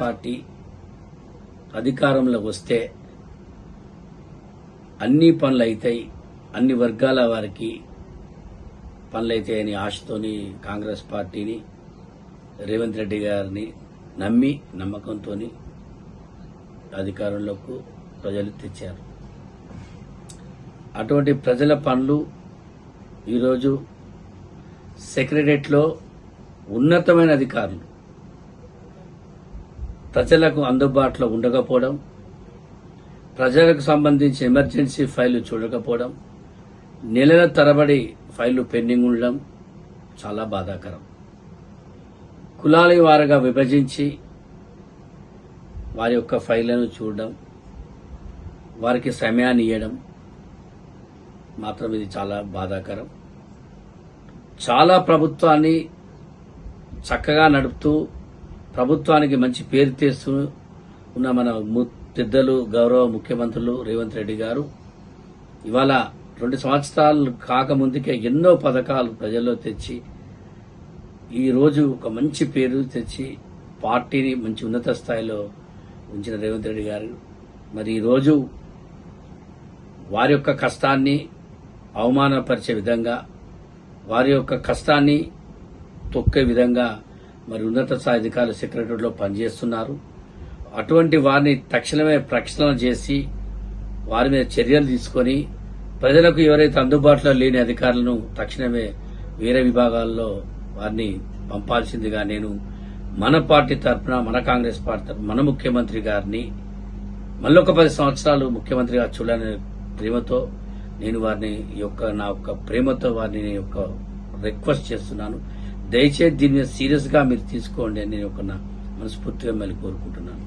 Party అధికారంలో వస్తే అన్ని పనులు అవుతాయి, అన్ని వర్గాల వారికి పనులైతాయని ఆశతోని కాంగ్రెస్ పార్టీని రేవంత్ రెడ్డి గారిని నమ్మి నమ్మకంతో అధికారంలోకి ప్రజలు తెచ్చారు. అటువంటి ప్రజల పనులు ఈరోజు సెక్రటరియట్లో ఉన్నతమైన అధికారులు ప్రజలకు అందుబాటులో ఉండకపోవడం, ప్రజలకు సంబంధించి ఎమర్జెన్సీ ఫైళ్లు చూడకపోవడం, నెలల తరబడి ఫైళ్లు పెండింగ్ ఉండడం చాలా బాధాకరం. కులాల వారుగా విభజించి వారి యొక్క ఫైళ్లను చూడడం, వారికి సమయాన్ని ఇవ్వడం మాత్రం ఇది చాలా బాధాకరం. చాలా ప్రభుత్వాన్ని చక్కగా నడుపుతూ ప్రభుత్వానికి మంచి పేరు తెస్తూ ఉన్న మన పెద్దలు గౌరవ ముఖ్యమంత్రులు రేవంత్ రెడ్డి గారు ఇవాళ 2 సంవత్సరాలు కాకముందుకే ఎన్నో పథకాలు ప్రజల్లో తెచ్చి ఈ రోజు ఒక మంచి పేరు తెచ్చి పార్టీని మంచి ఉన్నత స్థాయిలో ఉంచిన రేవంత్ రెడ్డి గారు మరి ఈరోజు వారి యొక్క కష్టాన్ని అవమానపరిచే విధంగా, వారి యొక్క కష్టాన్ని తొక్కే విధంగా మరి ఉన్నత స్థాయి అధికారులు సెక్రటరీలో పనిచేస్తున్నారు. అటువంటి వారిని తక్షణమే ప్రక్షాళన చేసి వారి మీద చర్యలు తీసుకొని ప్రజలకు ఎవరైతే అందుబాటులో లేని అధికారులను తక్షణమే వేరే విభాగాల్లో వారిని పంపాల్సిందిగా నేను మన పార్టీ తరఫున, మన కాంగ్రెస్ పార్టీ తరఫున మన ముఖ్యమంత్రి గారిని మళ్ళొక 10 సంవత్సరాలు ముఖ్యమంత్రిగా చూడాలనే ప్రేమతో నేను వారిని నా యొక్క ప్రేమతో వారిని రిక్వెస్ట్ చేస్తున్నాను. దయచేసి దీని మీద సీరియస్ గా మీరు తీసుకోండి అని నేను మనస్ఫూర్తిగా మళ్ళీ కోరుకుంటున్నాను.